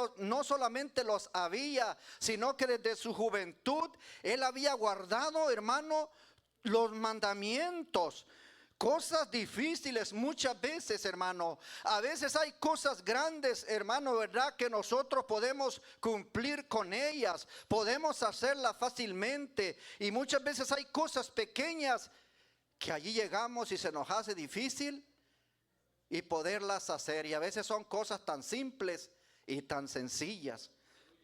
hermano, no solamente los había, sino que desde su juventud él había guardado, hermano, los mandamientos. Cosas difíciles muchas veces, hermano. A veces hay cosas grandes, hermano, ¿verdad? Que nosotros podemos cumplir con ellas. Podemos hacerlas fácilmente. Y muchas veces hay cosas pequeñas que allí llegamos y se nos hace difícil y poderlas hacer. Y a veces son cosas tan simples y tan sencillas.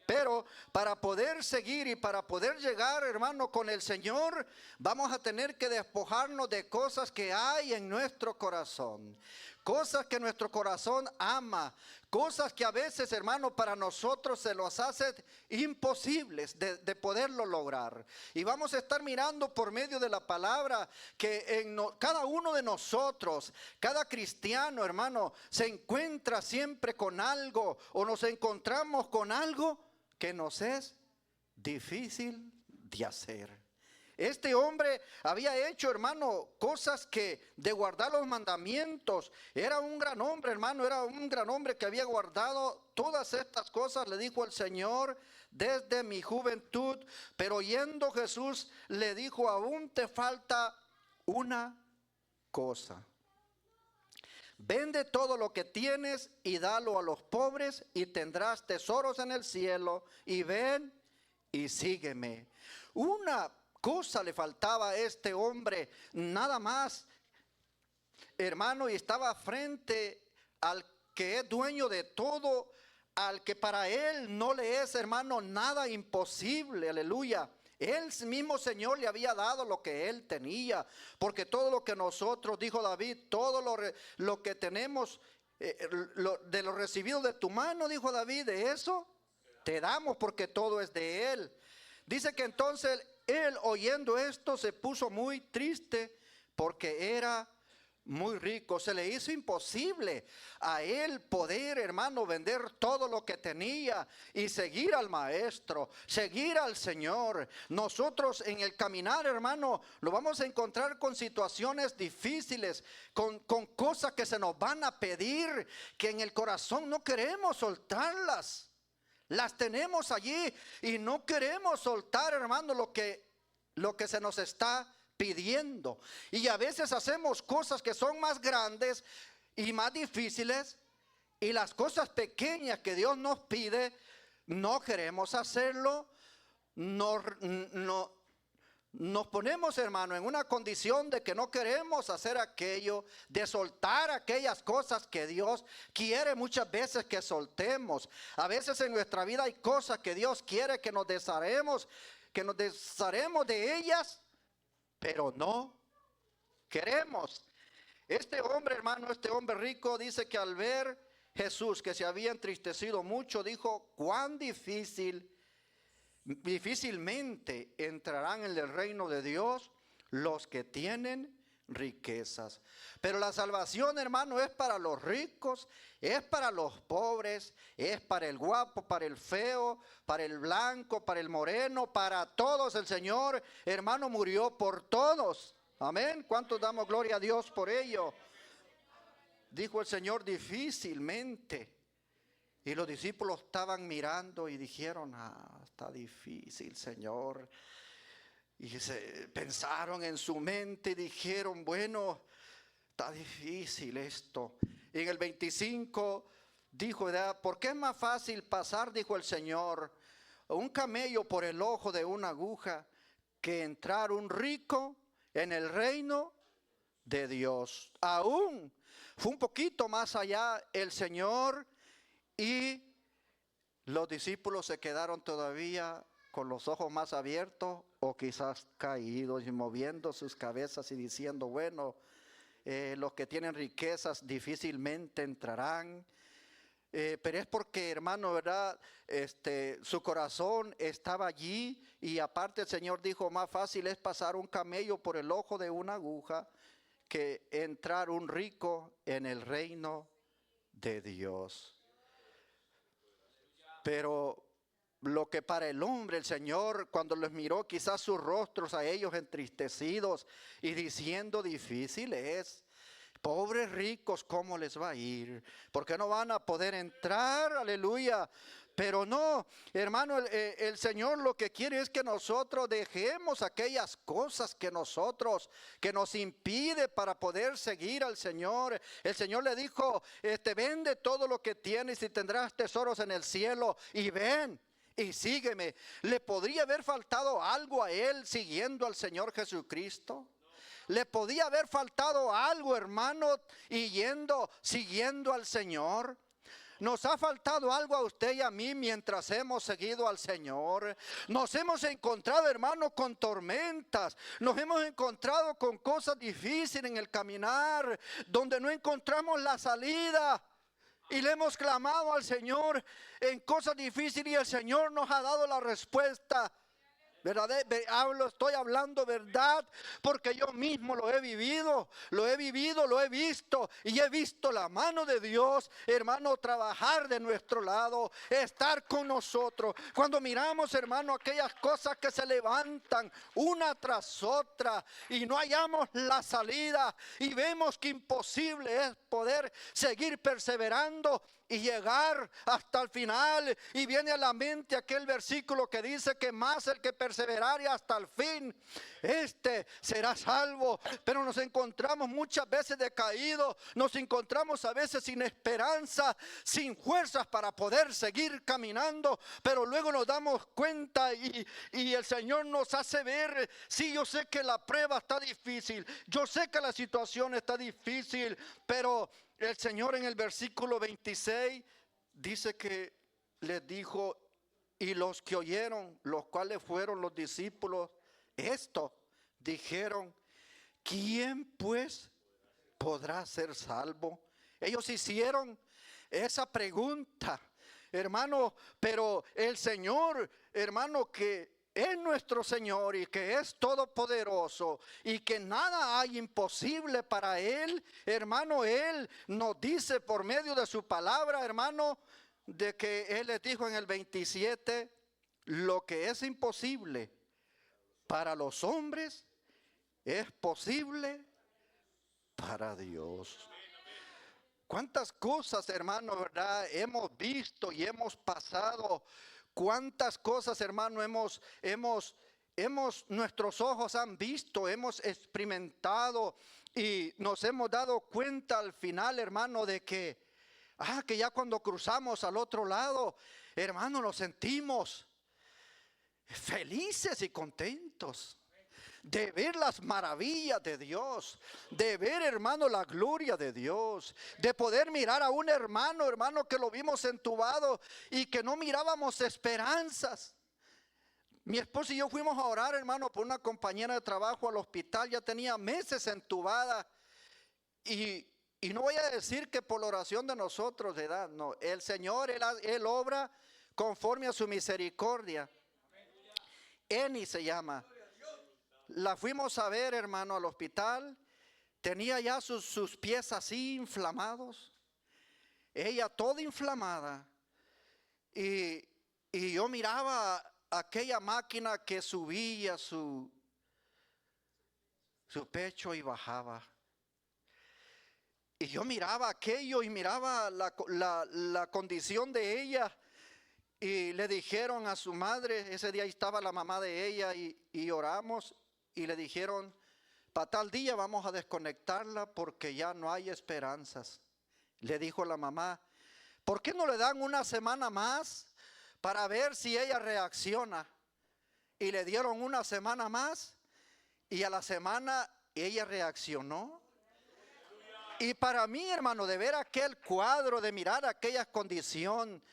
Pero para poder seguir y para poder llegar, hermano, con el Señor, vamos a tener que despojarnos de cosas que hay en nuestro corazón. Cosas que nuestro corazón ama. Cosas que a veces, hermano, para nosotros se los hace imposibles de poderlo lograr. Y vamos a estar mirando por medio de la palabra que cada uno de nosotros, cada cristiano, hermano, se encuentra siempre con algo o nos encontramos con algo que nos es difícil de hacer. Este hombre había hecho, hermano, cosas que de guardar los mandamientos. Era un gran hombre, hermano, era un gran hombre que había guardado todas estas cosas. Le dijo el Señor, desde mi juventud. Pero oyendo Jesús, le dijo, aún te falta una cosa. Vende todo lo que tienes y dalo a los pobres y tendrás tesoros en el cielo. Y ven y sígueme. Una cosa le faltaba a este hombre, nada más, hermano, y estaba frente al que es dueño de todo, al que para él no le es, hermano, nada imposible, aleluya. Él mismo Señor le había dado lo que él tenía, porque todo lo que nosotros, dijo David, todo lo que tenemos, de lo recibido de tu mano, dijo David, de eso te damos porque todo es de él. Dice que entonces él, oyendo esto, se puso muy triste porque era muy rico. Se le hizo imposible a él poder, hermano, vender todo lo que tenía y seguir al maestro, seguir al Señor. Nosotros en el caminar, hermano, lo vamos a encontrar con situaciones difíciles, con cosas que se nos van a pedir, que en el corazón no queremos soltarlas. Las tenemos allí y no queremos soltar, hermano, lo que se nos está pidiendo. Y a veces hacemos cosas que son más grandes y más difíciles, y las cosas pequeñas que Dios nos pide, no queremos hacerlo. Nos ponemos, hermano, en una condición de que no queremos hacer aquello, de soltar aquellas cosas que Dios quiere muchas veces que soltemos. A veces en nuestra vida hay cosas que Dios quiere que nos desharemos de ellas, pero no queremos. Este hombre, hermano, este hombre rico, dice que al ver Jesús, que se había entristecido mucho, dijo, cuán difícilmente entrarán en el reino de Dios los que tienen riquezas. Pero la salvación, hermano, es para los ricos, es para los pobres, es para el guapo, para el feo, para el blanco, para el moreno, para todos. El Señor, hermano, murió por todos. Amén. ¿Cuántos damos gloria a Dios por ello? Dijo el Señor, difícilmente. Y los discípulos estaban mirando y dijeron, está difícil, Señor. Y pensaron en su mente y dijeron, bueno, está difícil esto. Y en el 25 dijo, ¿por qué es más fácil pasar, dijo el Señor, un camello por el ojo de una aguja que entrar un rico en el reino de Dios? Aún fue un poquito más allá el Señor, y los discípulos se quedaron todavía con los ojos más abiertos o quizás caídos y moviendo sus cabezas y diciendo, bueno, los que tienen riquezas difícilmente entrarán. Pero es porque, hermano, ¿verdad? Su corazón estaba allí, y aparte el Señor dijo, más fácil es pasar un camello por el ojo de una aguja que entrar un rico en el reino de Dios. Pero lo que para el hombre, el Señor, cuando les miró quizás sus rostros a ellos entristecidos y diciendo, difícil es. Pobres ricos, ¿cómo les va a ir? Porque no van a poder entrar, aleluya. Pero no, hermano, el Señor lo que quiere es que nosotros dejemos aquellas cosas que nos impide para poder seguir al Señor. El Señor le dijo, vende todo lo que tienes y tendrás tesoros en el cielo y ven y sígueme. ¿Le podría haber faltado algo a él siguiendo al Señor Jesucristo? ¿Le podía haber faltado algo, hermano, siguiendo al Señor? Nos ha faltado algo a usted y a mí mientras hemos seguido al Señor. Nos hemos encontrado, hermano, con tormentas. Nos hemos encontrado con cosas difíciles en el caminar, donde no encontramos la salida. Y le hemos clamado al Señor en cosas difíciles y el Señor nos ha dado la respuesta. Estoy hablando verdad porque yo mismo lo he vivido, lo he visto y he visto la mano de Dios, hermano, trabajar de nuestro lado, estar con nosotros. Cuando miramos, hermano, aquellas cosas que se levantan una tras otra y no hallamos la salida y vemos que imposible es poder seguir perseverando y llegar hasta el final, y viene a la mente aquel versículo que dice que más el que perseverare hasta el fin, este será salvo. Pero nos encontramos muchas veces decaídos, nos encontramos a veces sin esperanza, sin fuerzas para poder seguir caminando, pero luego nos damos cuenta y el Señor nos hace ver, sí, yo sé que la prueba está difícil, yo sé que la situación está difícil, pero el Señor en el versículo 26 dice que les dijo, y los que oyeron, los cuales fueron los discípulos, esto dijeron, ¿quién pues podrá ser salvo? Ellos hicieron esa pregunta, hermano, pero el Señor, hermano, que es nuestro Señor y que es todopoderoso y que nada hay imposible para Él, hermano, Él nos dice por medio de su palabra, hermano, de que Él les dijo en el 27, lo que es imposible para los hombres es posible para Dios. ¿Cuántas cosas, hermano, verdad, hemos visto y hemos pasado? ¿Cuántas cosas, hermano, nuestros ojos han visto, hemos experimentado y nos hemos dado cuenta al final, hermano, de que ya cuando cruzamos al otro lado, hermano, nos sentimos felices y contentos de ver las maravillas de Dios, de ver, hermano, la gloria de Dios, de poder mirar a un hermano que lo vimos entubado y que no mirábamos esperanzas. Mi esposa y yo fuimos a orar, hermano, por una compañera de trabajo al hospital, ya tenía meses entubada y no voy a decir que por la oración de nosotros, ¿verdad? No, el Señor, Él obra conforme a su misericordia. Eni se llama. La fuimos a ver, hermano, al hospital. Tenía ya sus pies así inflamados. Ella toda inflamada. Y yo miraba aquella máquina que subía su pecho y bajaba. Y yo miraba aquello y miraba la condición de ella. Y le dijeron a su madre, ese día estaba la mamá de ella y oramos. Y le dijeron, para tal día vamos a desconectarla porque ya no hay esperanzas. Le dijo la mamá, ¿por qué no le dan una semana más para ver si ella reacciona? Y le dieron una semana más y a la semana ella reaccionó. Y para mí, hermano, de ver aquel cuadro, de mirar aquella condición,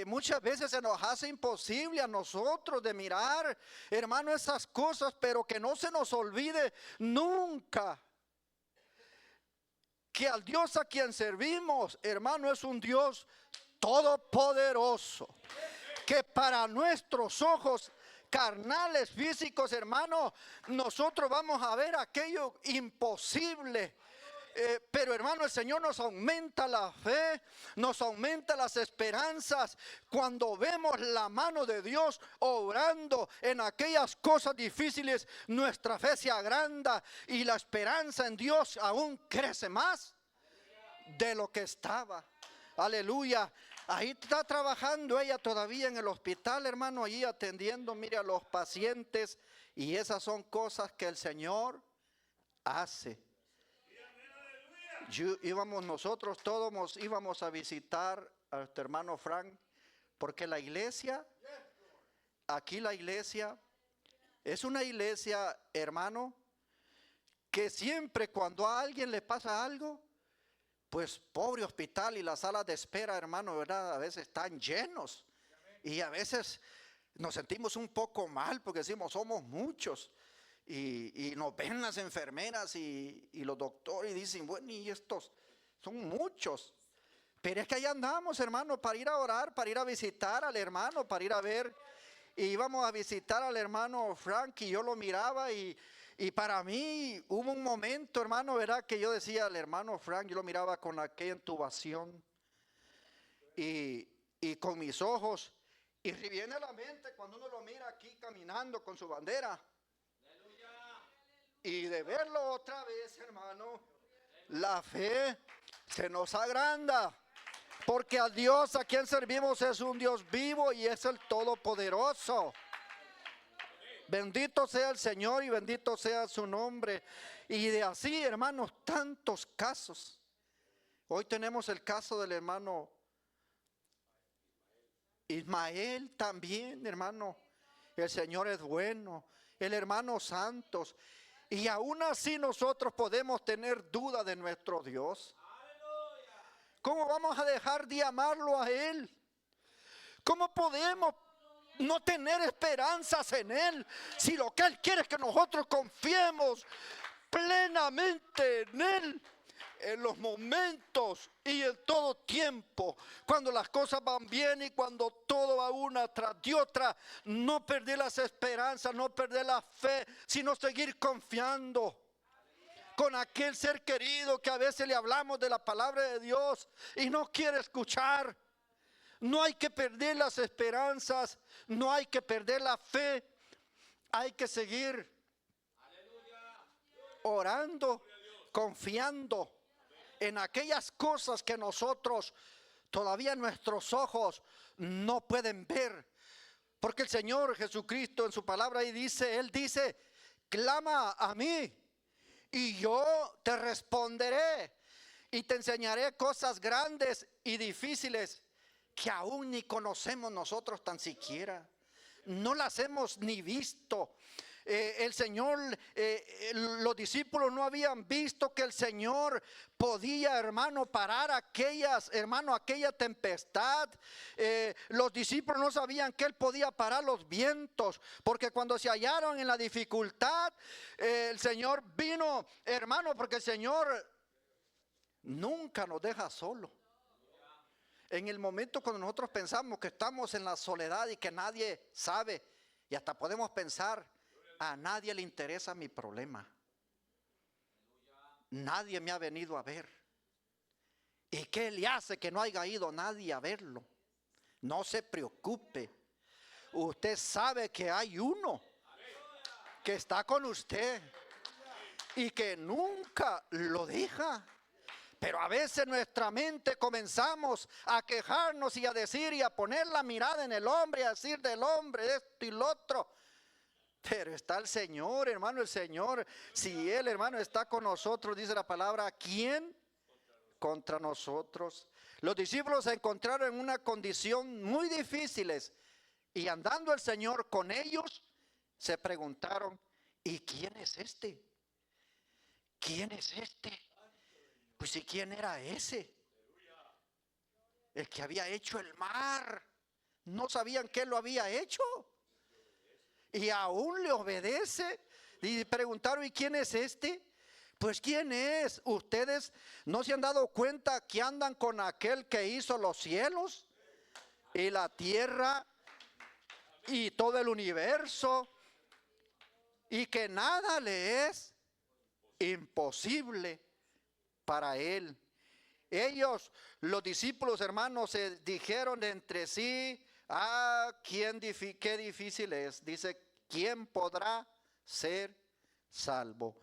muchas veces se nos hace imposible a nosotros de mirar, hermano, esas cosas, pero que no se nos olvide nunca que al Dios a quien servimos, hermano, es un Dios todopoderoso, que para nuestros ojos carnales, físicos, hermano, nosotros vamos a ver aquello imposible. Pero hermano, el Señor nos aumenta la fe, nos aumenta las esperanzas cuando vemos la mano de Dios obrando en aquellas cosas difíciles. Nuestra fe se agranda y la esperanza en Dios aún crece más de lo que estaba. Aleluya. Ahí está trabajando ella todavía en el hospital, hermano, allí atendiendo, mire, a los pacientes. Y esas son cosas que el Señor hace. Nosotros todos íbamos a visitar a nuestro hermano Frank, porque la iglesia, aquí la iglesia, es una iglesia, hermano, que siempre cuando a alguien le pasa algo, pues pobre hospital y las salas de espera, hermano, ¿verdad? A veces están llenos y a veces nos sentimos un poco mal porque decimos somos muchos. Y nos ven las enfermeras y los doctores y dicen, bueno, y estos son muchos. Pero es que ahí andamos, hermano, para ir a orar, para ir a visitar al hermano, para ir a ver. Y íbamos a visitar al hermano Frank y yo lo miraba y para mí hubo un momento, hermano, ¿verdad? Que yo decía al hermano Frank, yo lo miraba con aquella intubación y con mis ojos. Y viene a la mente cuando uno lo mira aquí caminando con su bandera. Y de verlo otra vez, hermano, la fe se nos agranda. Porque al Dios a quien servimos es un Dios vivo y es el Todopoderoso. Bendito sea el Señor y bendito sea su nombre. Y de así, hermanos, tantos casos. Hoy tenemos el caso del hermano Ismael también, hermano. El Señor es bueno. El hermano Santos. Y aún así nosotros podemos tener duda de nuestro Dios. ¿Cómo vamos a dejar de amarlo a Él? ¿Cómo podemos no tener esperanzas en Él si lo que Él quiere es que nosotros confiemos plenamente en Él? En los momentos y en todo tiempo, cuando las cosas van bien y cuando todo va una tras de otra, no perder las esperanzas, no perder la fe, sino seguir confiando con aquel ser querido que a veces le hablamos de la palabra de Dios y no quiere escuchar. No hay que perder las esperanzas, no hay que perder la fe, hay que seguir orando, confiando en aquellas cosas que nosotros todavía nuestros ojos no pueden ver. Porque el Señor Jesucristo en su palabra ahí dice, Él dice, clama a mí y yo te responderé y te enseñaré cosas grandes y difíciles que aún ni conocemos nosotros tan siquiera. No las hemos ni visto. El Señor, los discípulos no habían visto que el Señor podía, hermano, parar aquella tempestad. Los discípulos no sabían que Él podía parar los vientos, porque cuando se hallaron en la dificultad, el Señor vino, hermano, porque el Señor nunca nos deja solo. En el momento cuando nosotros pensamos que estamos en la soledad y que nadie sabe, y hasta podemos pensar, a nadie le interesa mi problema. Nadie me ha venido a ver. ¿Y qué le hace que no haya ido nadie a verlo? No se preocupe. Usted sabe que hay uno que está con usted y que nunca lo deja. Pero a veces en nuestra mente comenzamos a quejarnos y a decir y a poner la mirada en el hombre y a decir del hombre esto y lo otro. Pero está el Señor, hermano, el Señor. Si Él, hermano, está con nosotros, dice la palabra, ¿quién? Contra nosotros. Los discípulos se encontraron en una condición muy difíciles y andando el Señor con ellos, se preguntaron, ¿y quién es este? ¿Quién es este? Pues ¿y quién era ese? El que había hecho el mar. No sabían que Él lo había hecho. Y aún le obedece. Y preguntaron, ¿y quién es este? Pues ¿quién es? ¿Ustedes no se han dado cuenta que andan con aquel que hizo los cielos y la tierra y todo el universo? Y que nada le es imposible. para él. Ellos, los discípulos, hermanos, se dijeron entre sí, qué difícil es. Dice, ¿quién podrá ser salvo?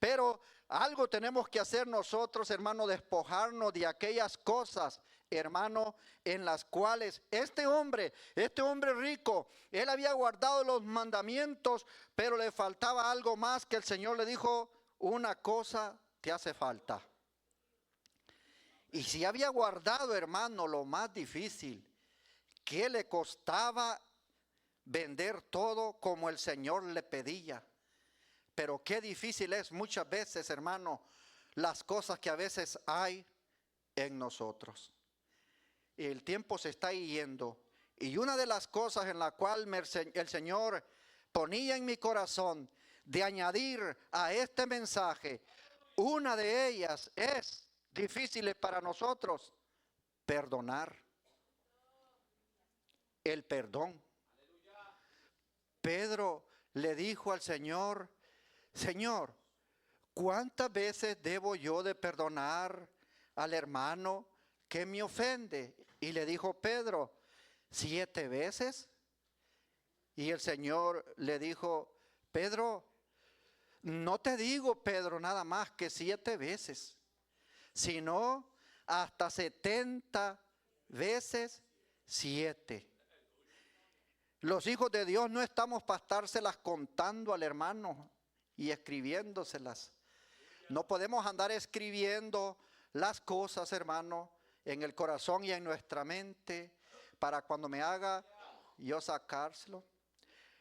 Pero algo tenemos que hacer nosotros, hermano, despojarnos de aquellas cosas, hermano, en las cuales este hombre rico, él había guardado los mandamientos, pero le faltaba algo más, que el Señor le dijo, una cosa te hace falta. Y si había guardado, hermano, lo más difícil, que le costaba vender todo como el Señor le pedía. Pero qué difícil es muchas veces, hermano, las cosas que a veces hay en nosotros. Y el tiempo se está yendo. Y una de las cosas en la cual el Señor ponía en mi corazón de añadir a este mensaje, una de ellas es difícil para nosotros, perdonar. El perdón. Pedro le dijo al Señor, Señor, ¿cuántas veces debo yo de perdonar al hermano que me ofende? Y le dijo Pedro, 7 veces. Y el Señor le dijo, Pedro, no te digo, Pedro, nada más que 7 veces, sino hasta 70 veces 7. Los hijos de Dios no estamos para estárselas contando al hermano y escribiéndoselas. No podemos andar escribiendo las cosas, hermano, en el corazón y en nuestra mente, para cuando me haga yo sacárselo.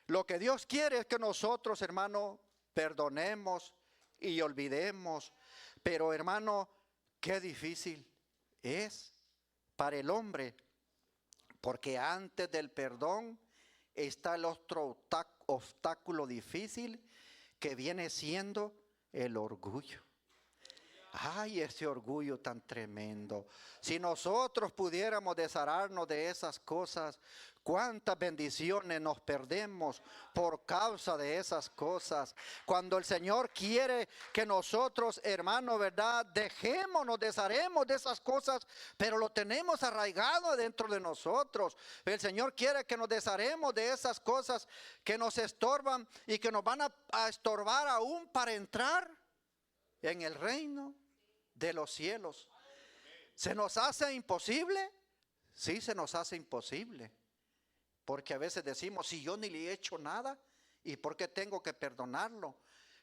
Lo que Dios quiere es que nosotros, hermano, perdonemos y olvidemos. Pero, hermano, qué difícil es para el hombre, porque antes del perdón está el otro obstáculo difícil, que viene siendo el orgullo. Ay, ese orgullo tan tremendo. Si nosotros pudiéramos desharnos de esas cosas, cuántas bendiciones nos perdemos por causa de esas cosas. Cuando el Señor quiere que nosotros, hermano, ¿verdad?, desharemos de esas cosas, pero lo tenemos arraigado dentro de nosotros. El Señor quiere que nos desharemos de esas cosas que nos estorban y que nos van a estorbar aún para entrar en el reino de los cielos. ¿Se nos hace imposible? Sí, se nos hace imposible. Porque a veces decimos, si yo ni le he hecho nada, ¿y por qué tengo que perdonarlo?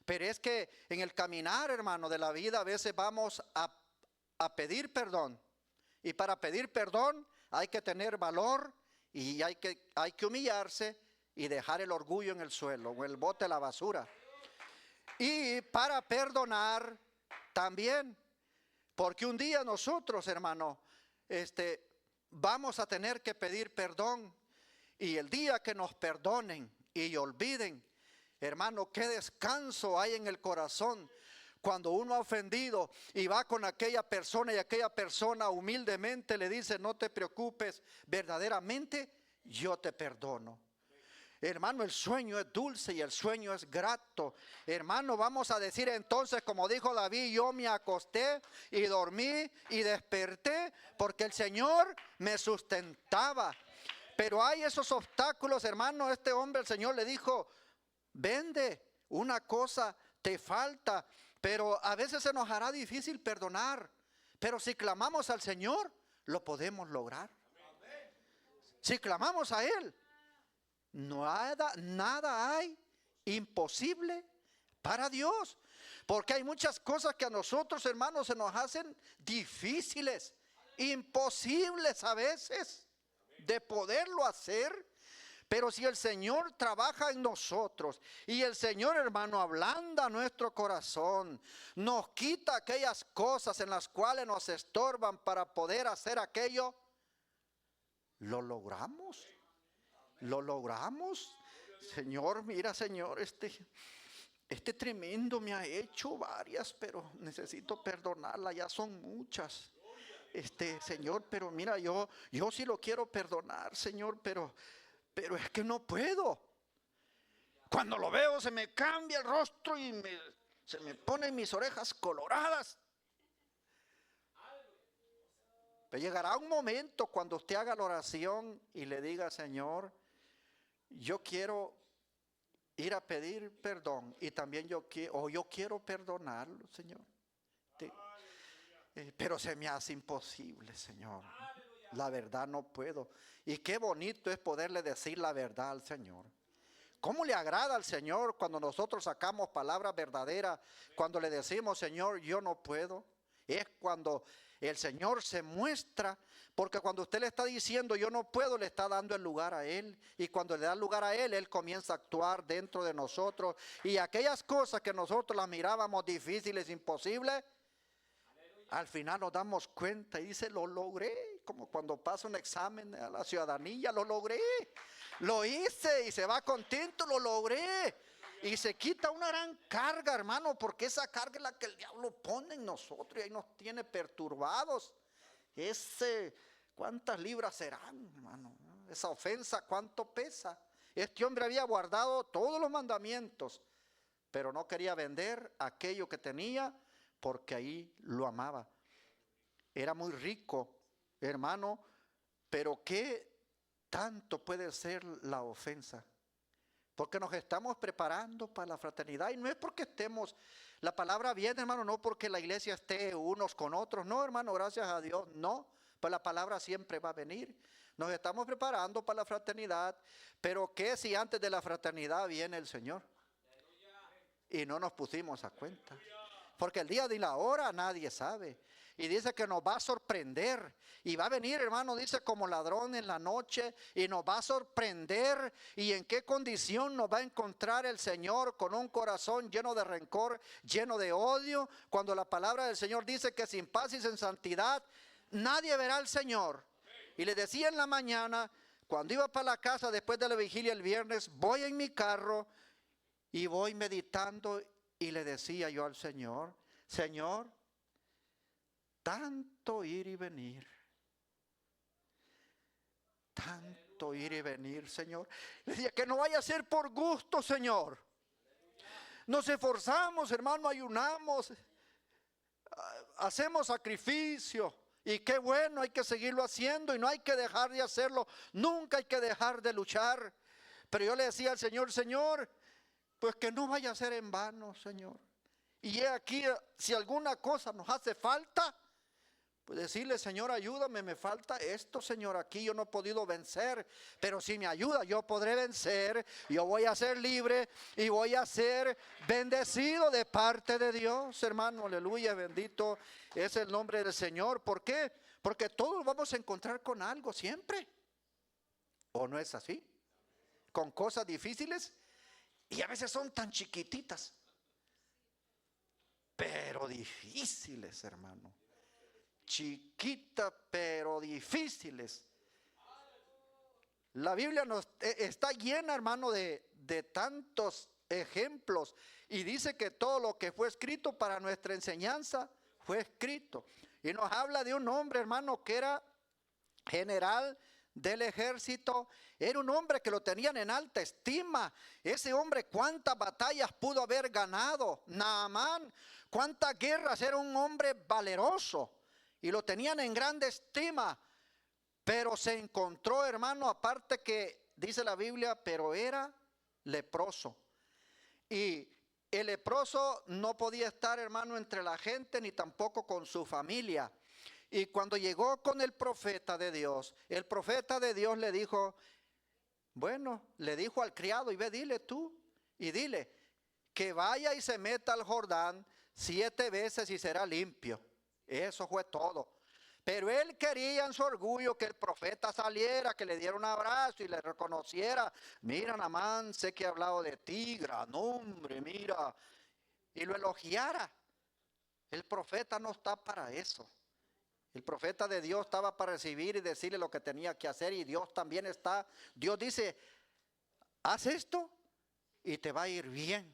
Pero es que en el caminar, hermano, de la vida, a veces vamos a pedir perdón. Y para pedir perdón hay que tener valor y hay que humillarse y dejar el orgullo en el suelo o en el bote de la basura. Y para perdonar también, porque un día nosotros, hermano, vamos a tener que pedir perdón. Y el día que nos perdonen y olviden, hermano, qué descanso hay en el corazón cuando uno ha ofendido y va con aquella persona y aquella persona humildemente le dice, no te preocupes, verdaderamente yo te perdono. Hermano, el sueño es dulce y el sueño es grato. Hermano, vamos a decir entonces, como dijo David, yo me acosté y dormí y desperté porque el Señor me sustentaba. Pero hay esos obstáculos, hermano. Este hombre, el Señor le dijo, vende, una cosa te falta. Pero a veces se nos hará difícil perdonar. Pero si clamamos al Señor, lo podemos lograr. Si clamamos a Él, nada hay imposible para Dios. Porque hay muchas cosas que a nosotros, hermanos, se nos hacen difíciles, imposibles a veces de poderlo hacer. Pero si el Señor trabaja en nosotros y el Señor, hermano, ablanda nuestro corazón, nos quita aquellas cosas en las cuales nos estorban para poder hacer aquello, lo logramos. Lo logramos. Señor, mira, Señor, este tremendo me ha hecho varias, pero necesito perdonarla, ya son muchas. Señor, pero mira, yo sí lo quiero perdonar, Señor, pero es que no puedo. Cuando lo veo se me cambia el rostro y se me ponen mis orejas coloradas. Pero llegará un momento cuando usted haga la oración y le diga, Señor, yo quiero ir a pedir perdón y también yo quiero perdonarlo, Señor. Pero se me hace imposible, Señor. La verdad no puedo. Y qué bonito es poderle decir la verdad al Señor. ¿Cómo le agrada al Señor cuando nosotros sacamos palabras verdaderas? Cuando le decimos, Señor, yo no puedo. Es cuando el Señor se muestra, porque cuando usted le está diciendo yo no puedo, le está dando el lugar a Él. Y cuando le da el lugar a Él, Él comienza a actuar dentro de nosotros. Y aquellas cosas que nosotros las mirábamos difíciles, imposibles, al final nos damos cuenta y dice, lo logré. Como cuando pasa un examen a la ciudadanía, lo logré. Lo hice y se va contento, lo logré. Y se quita una gran carga, hermano, porque esa carga es la que el diablo pone en nosotros y ahí nos tiene perturbados. ¿Cuántas libras serán, hermano? Esa ofensa, ¿cuánto pesa? Este hombre había guardado todos los mandamientos, pero no quería vender aquello que tenía porque ahí lo amaba. Era muy rico, hermano, pero ¿qué tanto puede ser la ofensa? Porque nos estamos preparando para la fraternidad y no es porque estemos, la palabra viene, hermano, no porque la iglesia esté unos con otros, no, hermano, gracias a Dios, no, pues la palabra siempre va a venir. Nos estamos preparando para la fraternidad, pero ¿qué si antes de la fraternidad viene el Señor? Y no nos pusimos a cuenta. Porque el día y la hora nadie sabe. Y dice que nos va a sorprender. Y va a venir, hermano, dice, como ladrón en la noche. Y nos va a sorprender. ¿Y en qué condición nos va a encontrar el Señor? Con un corazón lleno de rencor, lleno de odio. Cuando la palabra del Señor dice que sin paz y sin santidad nadie verá al Señor. Y le decía en la mañana, cuando iba para la casa después de la vigilia el viernes, voy en mi carro y voy meditando. Y le decía yo al Señor, Señor, tanto ir y venir, Señor. Le decía que no vaya a ser por gusto, Señor. Nos esforzamos, hermano, ayunamos, hacemos sacrificio. Y qué bueno, hay que seguirlo haciendo y no hay que dejar de hacerlo. Nunca hay que dejar de luchar. Pero yo le decía al Señor, Señor, pues que no vaya a ser en vano, Señor. Y aquí, si alguna cosa nos hace falta, pues decirle, Señor, ayúdame, me falta esto, Señor, aquí yo no he podido vencer, pero si me ayuda, yo podré vencer, yo voy a ser libre y voy a ser bendecido de parte de Dios, hermano, aleluya, bendito es el nombre del Señor. ¿Por qué? Porque todos vamos a encontrar con algo siempre, ¿o no es así? Con cosas difíciles. Y a veces son tan chiquititas, pero difíciles, hermano. Chiquitas, pero difíciles. La Biblia está llena, hermano, de tantos ejemplos. Y dice que todo lo que fue escrito para nuestra enseñanza fue escrito. Y nos habla de un hombre, hermano, que era general del ejército. Era un hombre que lo tenían en alta estima. Ese hombre, cuántas batallas pudo haber ganado. Naamán, cuántas guerras. Era un hombre valeroso y lo tenían en grande estima. Pero se encontró, hermano, aparte que dice la Biblia, pero era leproso. Y el leproso no podía estar, hermano, entre la gente ni tampoco con su familia. Y cuando llegó con el profeta de Dios, el profeta de Dios le dijo, bueno, le dijo al criado, y ve, dile tú, y dile, que vaya y se meta al Jordán 7 veces y será limpio. Eso fue todo. Pero él quería en su orgullo que el profeta saliera, que le diera un abrazo y le reconociera. Mira, Naamán, sé que he hablado de ti, gran hombre, mira. Y lo elogiara. El profeta no está para eso. El profeta de Dios estaba para recibir y decirle lo que tenía que hacer, y Dios también está. Dios dice, haz esto y te va a ir bien.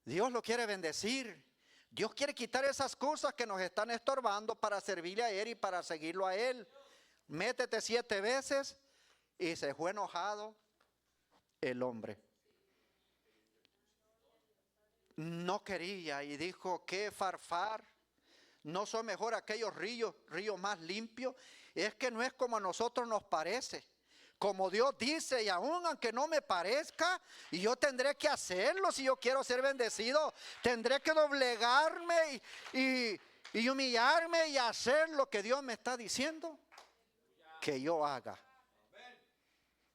Dios lo quiere bendecir. Dios quiere quitar esas cosas que nos están estorbando para servirle a Él y para seguirlo a Él. Métete 7 veces y se fue enojado el hombre. No quería y dijo, qué farfar. ¿No son mejor aquellos ríos más limpios? Es que no es como a nosotros nos parece. Como Dios dice, y aún aunque no me parezca, y yo tendré que hacerlo si yo quiero ser bendecido, tendré que doblegarme y humillarme y hacer lo que Dios me está diciendo que yo haga.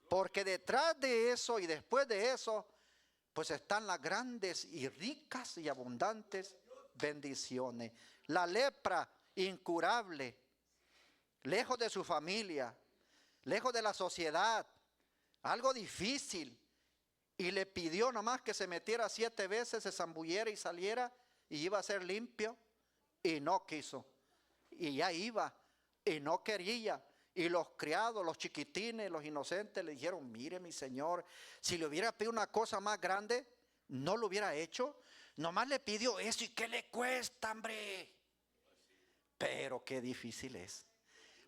Porque detrás de eso y después de eso, pues están las grandes y ricas y abundantes bendiciones. La lepra incurable, lejos de su familia, lejos de la sociedad, algo difícil. Y le pidió nomás que se metiera 7 veces, se zambulliera y saliera y iba a ser limpio. Y no quiso. Y ya iba y no quería. Y los criados, los chiquitines, los inocentes le dijeron, mire mi señor, si le hubiera pedido una cosa más grande, no lo hubiera hecho. Nomás le pidió eso y ¿qué le cuesta, hombre? Pero qué difícil es.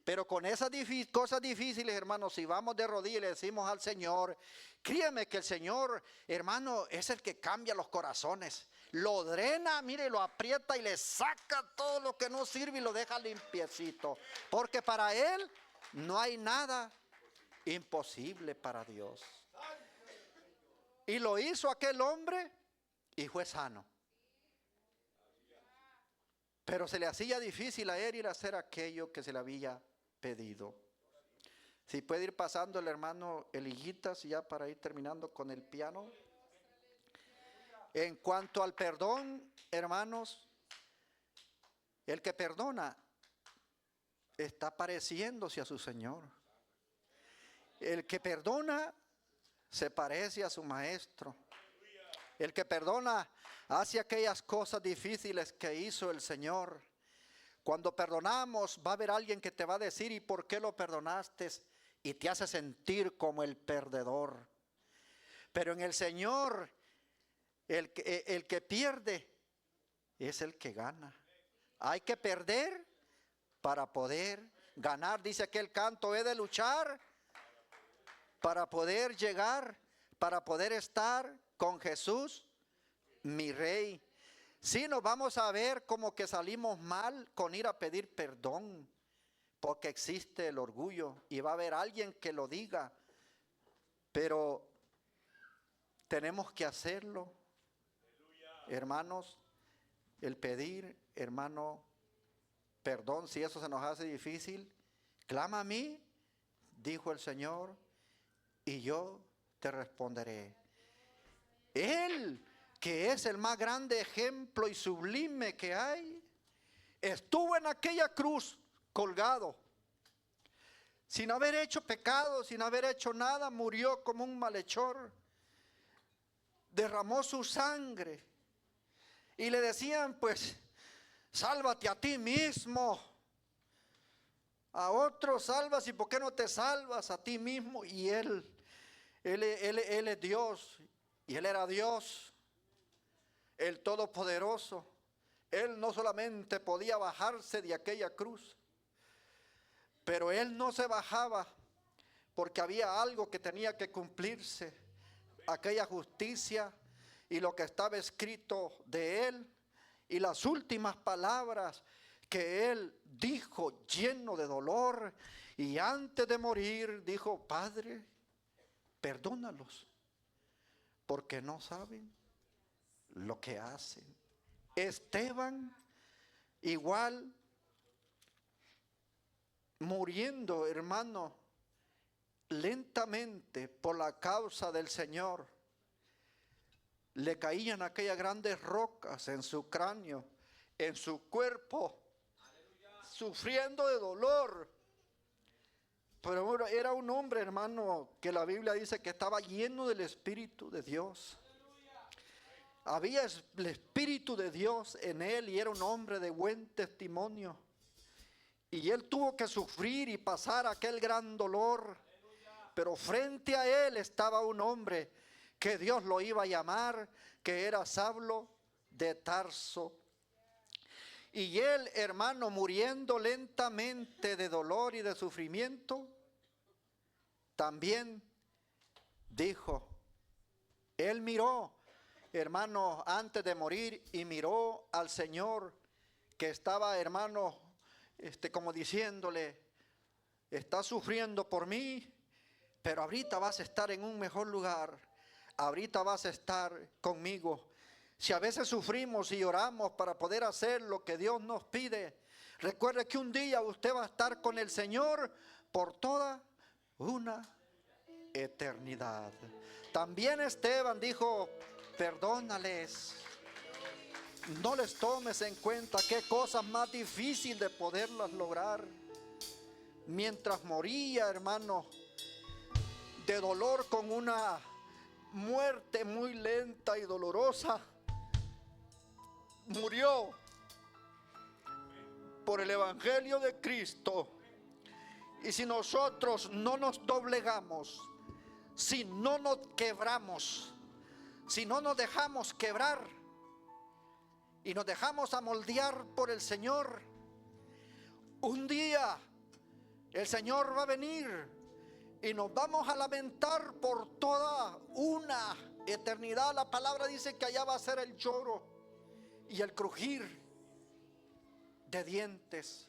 Pero con esas cosas difíciles, hermanos, si vamos de rodillas y le decimos al Señor, créeme que el Señor, hermano, es el que cambia los corazones. Lo drena, mire, lo aprieta y le saca todo lo que no sirve y lo deja limpiecito. Porque para Él no hay nada imposible para Dios. Y lo hizo aquel hombre y fue sano. Pero se le hacía difícil a él ir a hacer aquello que se le había pedido. Si puede ir pasando el hermano Eliguitas ya para ir terminando con el piano. En cuanto al perdón, hermanos, el que perdona está pareciéndose a su Señor. El que perdona se parece a su maestro. El que perdona hace aquellas cosas difíciles que hizo el Señor. Cuando perdonamos va a haber alguien que te va a decir ¿y por qué lo perdonaste? Y te hace sentir como el perdedor. Pero en el Señor el que pierde es el que gana. Hay que perder para poder ganar. Dice aquel canto, he de luchar para poder llegar, para poder estar con Jesús, mi Rey. Si nos vamos a ver como que salimos mal con ir a pedir perdón, porque existe el orgullo y va a haber alguien que lo diga, pero tenemos que hacerlo. Hermanos, el pedir, hermano, perdón, si eso se nos hace difícil, clama a mí, dijo el Señor, y yo te responderé. Él, que es el más grande ejemplo y sublime que hay, estuvo en aquella cruz colgado, sin haber hecho pecado, sin haber hecho nada, murió como un malhechor, derramó su sangre, y le decían, pues, sálvate a ti mismo, a otros salvas, y ¿por qué no te salvas a ti mismo? Y él es Dios, y Él era Dios, el Todopoderoso. Él no solamente podía bajarse de aquella cruz, pero Él no se bajaba porque había algo que tenía que cumplirse, aquella justicia y lo que estaba escrito de Él, y las últimas palabras que Él dijo lleno de dolor, y antes de morir dijo, Padre, perdónalos, porque no saben lo que hacen. Esteban, igual, muriendo, hermano, lentamente por la causa del Señor, le caían aquellas grandes rocas en su cráneo, en su cuerpo, sufriendo de dolor. Pero era un hombre, hermano, que la Biblia dice que estaba lleno del Espíritu de Dios. Había el Espíritu de Dios en él y era un hombre de buen testimonio. Y él tuvo que sufrir y pasar aquel gran dolor. Pero frente a él estaba un hombre que Dios lo iba a llamar, que era Saulo de Tarso. Y él, hermano, muriendo lentamente de dolor y de sufrimiento, también dijo, él miró, hermano, antes de morir, y miró al Señor que estaba, hermano, como diciéndole, estás sufriendo por mí, pero ahorita vas a estar en un mejor lugar. Ahorita vas a estar conmigo. Si a veces sufrimos y oramos para poder hacer lo que Dios nos pide, recuerde que un día usted va a estar con el Señor por toda una eternidad. También Esteban dijo, perdónales. No les tomes en cuenta qué cosa más difícil de poderlas lograr. Mientras moría, hermano, de dolor con una muerte muy lenta y dolorosa, murió por el evangelio de Cristo. Y si nosotros no nos doblegamos, si no nos quebramos, si no nos dejamos quebrar y nos dejamos amoldear por el Señor, un día el Señor va a venir y nos vamos a lamentar por toda una eternidad. La palabra dice que allá va a ser el lloro y el crujir de dientes.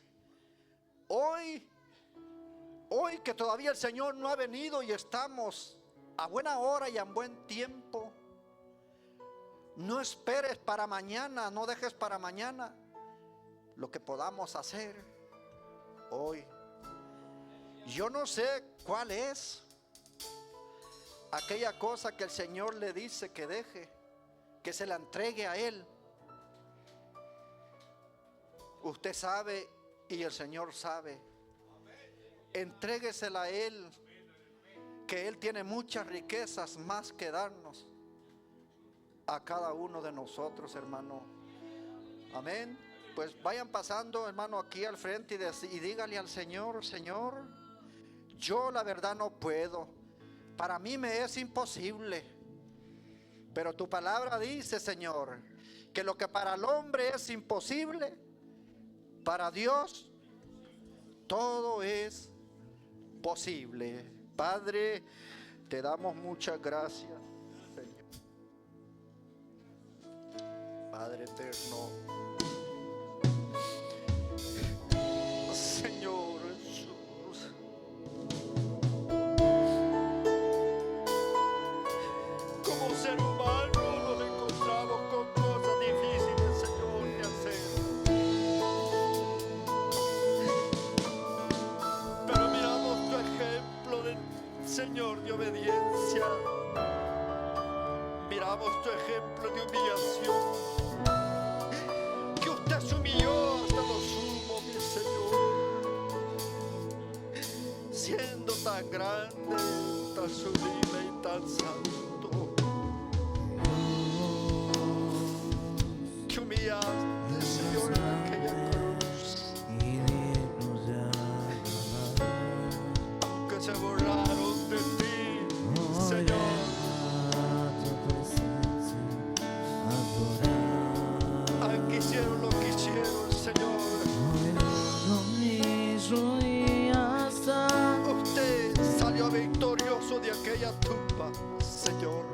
Hoy que todavía el Señor no ha venido y estamos a buena hora y en buen tiempo, no esperes para mañana, no dejes para mañana lo que podamos hacer hoy. Yo no sé cuál es aquella cosa que el Señor le dice que deje, que se la entregue a Él. Usted sabe y el Señor sabe. Entréguesela a Él, que Él tiene muchas riquezas más que darnos a cada uno de nosotros, hermano. Amén. Pues vayan pasando, hermano, aquí al frente y dígale al Señor, Señor, yo la verdad no puedo. Para mí me es imposible. Pero tu palabra dice, Señor, que lo que para el hombre es imposible, para Dios todo es posible. Padre, te damos muchas gracias, Señor. Padre eterno, Señor Jesús, como ser humano nos encontramos con cosas difíciles, Señor, de hacer. Pero miramos tu ejemplo Señor, de obediencia. Miramos tu ejemplo de humillación, que usted se humilló hasta lo sumo, mi Señor, siendo tan grande, tan sublime y tan santo, que humillaste, Señor, en aquella cruz, aunque se burlaron de ti, Señor. Hicieron lo que hicieron, Señor. Usted salió victorioso de aquella tumba, Señor.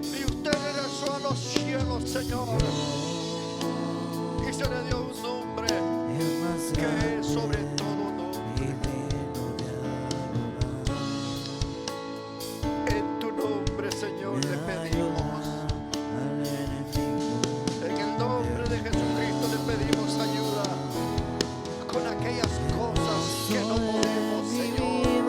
Y usted regresó a los cielos, Señor. Y se le dio un nombre que es sobre todo nombre. En tu nombre, Señor, le pedimos. Pedimos ayuda con aquellas cosas que no podemos, Señor.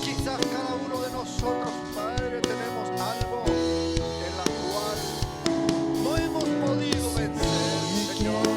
Quizás cada uno de nosotros, Padre, tenemos algo en la cual no hemos podido vencer, Señor.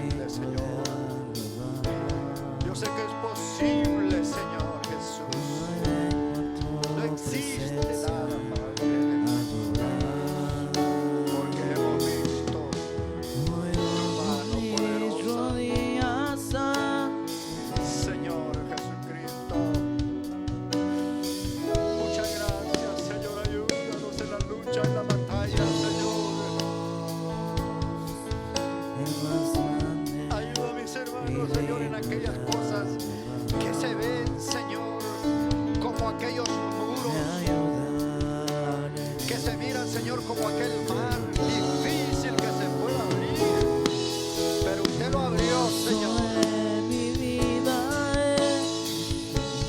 posible, Señor. Yo sé que es posible, Señor Jesús. No existe nada, Padre, porque hemos visto tu mano poderosa, Señor Jesucristo. Muchas gracias, Señor. Ayúdanos en la lucha, en la batalla, Señor. Ayuda a mis hermanos, Señor, en aquellas cosas que se ven, Señor, como aquellos muros que se miran, Señor, como aquel mar difícil que se puede abrir, pero usted lo abrió, Señor.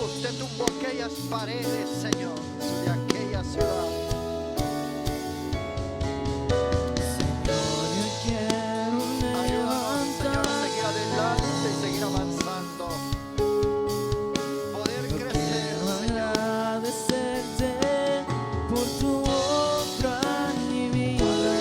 Usted tumbó aquellas paredes, Señor, de aquella ciudad. Ayúdanos, Señor, a seguir adelante y seguir avanzando. Poder crecer, Señor. Agradecerte por tu obra en mi vida.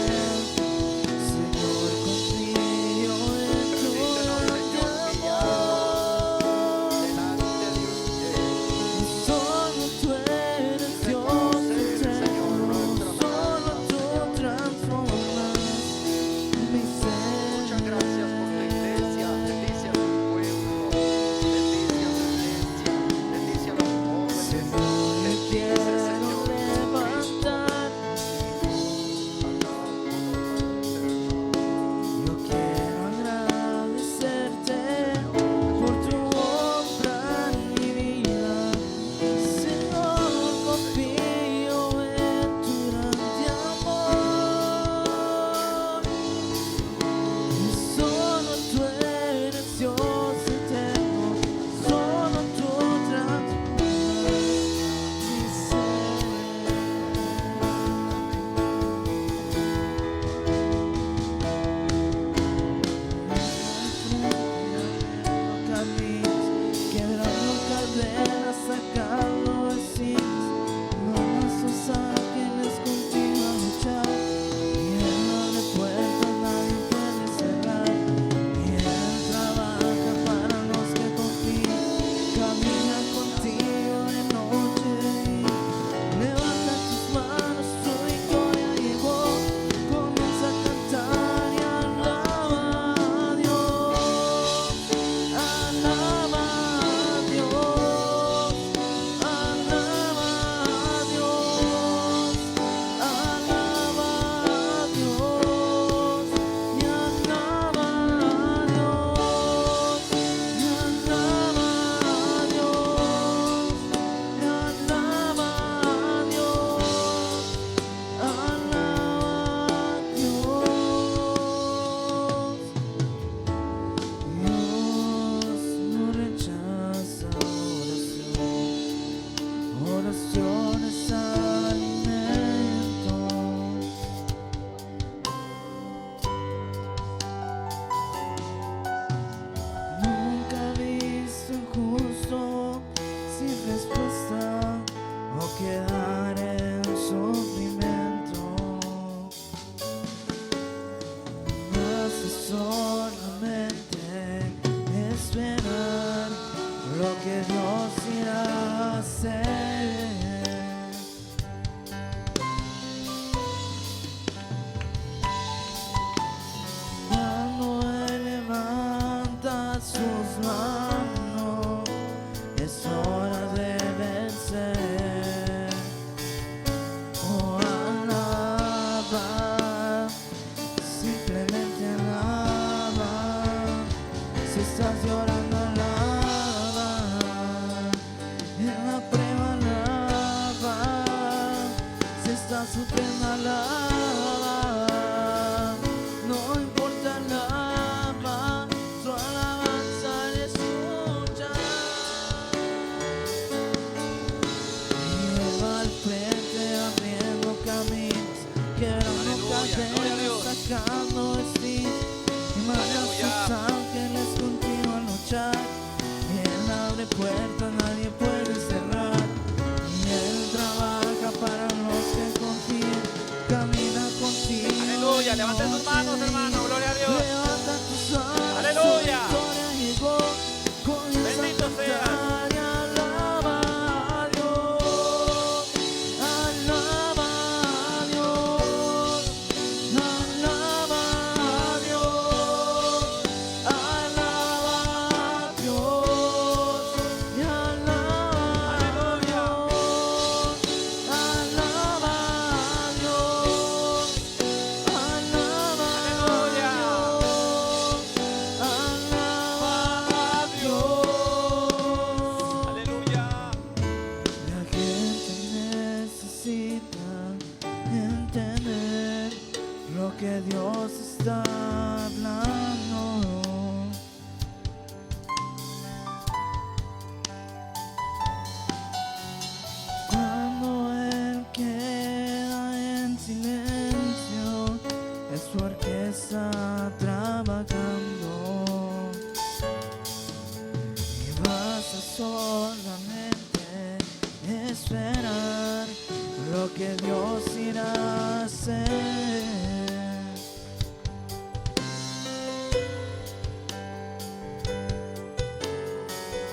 que Dios irá a hacer.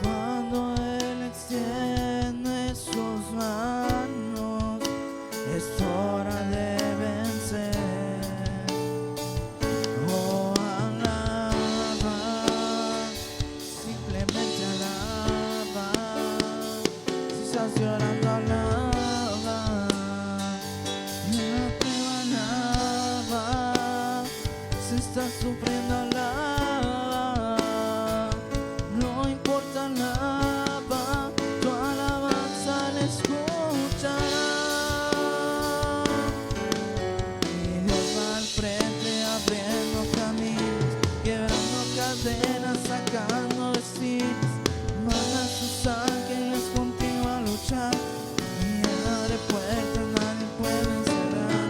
Cuando Él extiende sus manos, es hora de vencer. Oh, alaba, simplemente alaba. Si estás llorando, alaba. En la prueba, alaba. Si estás sufriendo, alaba. No importa, alaba. Tu alabanza le escuchará. Y Dios va al frente abriendo caminos, quebrando cadenas, sacando destinos. Manda a sus ángeles contigo a luchar, y Él abre puertas, nadie puede cerrar.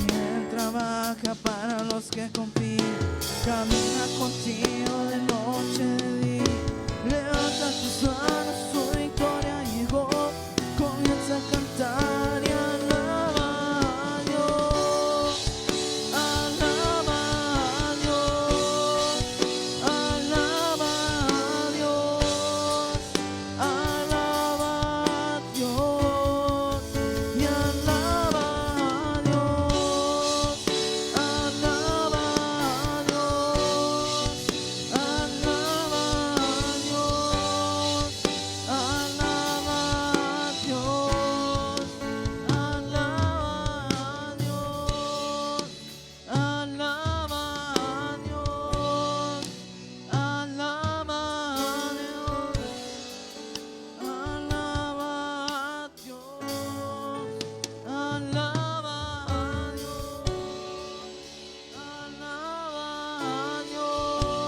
Y Él trabaja para los que confían, camina contigo de noche, de día. Levanta tus manos, su victoria llegó. Comienza a cantar y alaba a Dios. Alaba a Dios. Alaba a Dios. Alaba a Dios. Y alaba a Dios. Alaba a Dios. Alaba a Dios. Alaba a Dios. Alaba a Dios. Alaba a Dios. Alaba a Dios. Alaba a Dios. Alaba a Dios. Alaba a Dios. Alaba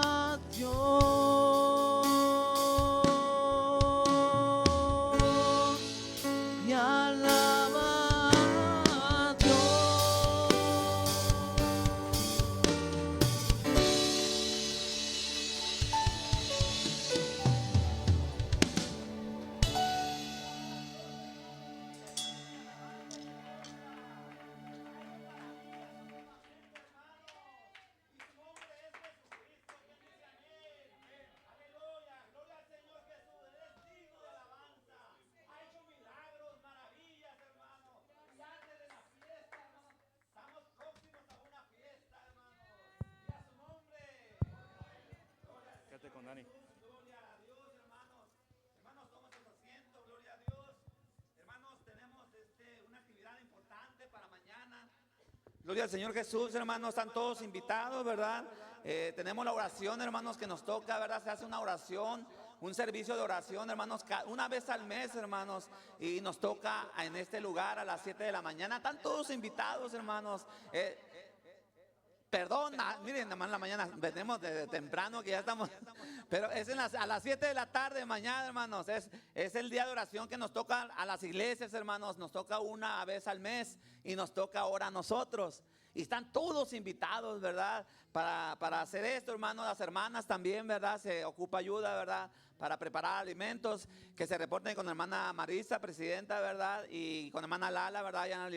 a Dios. Alaba a Dios. Y alaba a Dios. Quédate con Dani. Gloria a Dios, hermanos. Hermanos, tomen sus asientos, gloria a Dios. Hermanos, tenemos una actividad importante para mañana. Gloria al Señor Jesús, hermanos, están todos invitados, ¿verdad? Tenemos la oración, hermanos, que nos toca, ¿verdad? Se hace una oración, un servicio de oración, hermanos, una vez al mes, hermanos, y nos toca en este lugar a las 7 de la mañana. Están todos invitados, hermanos. Perdón, miren, nada más en la mañana, venimos de temprano que ya estamos, pero es a las 7 de la tarde mañana, hermanos, es el día de oración que nos toca a las iglesias, hermanos, nos toca una vez al mes y nos toca ahora a nosotros. Y están todos invitados, ¿verdad? Para hacer esto, hermanos, las hermanas también, ¿verdad? Se ocupa ayuda, ¿verdad? Para preparar alimentos, que se reporten con la hermana Marisa, presidenta, ¿verdad? Y con la hermana Lala, ¿verdad? Ya en la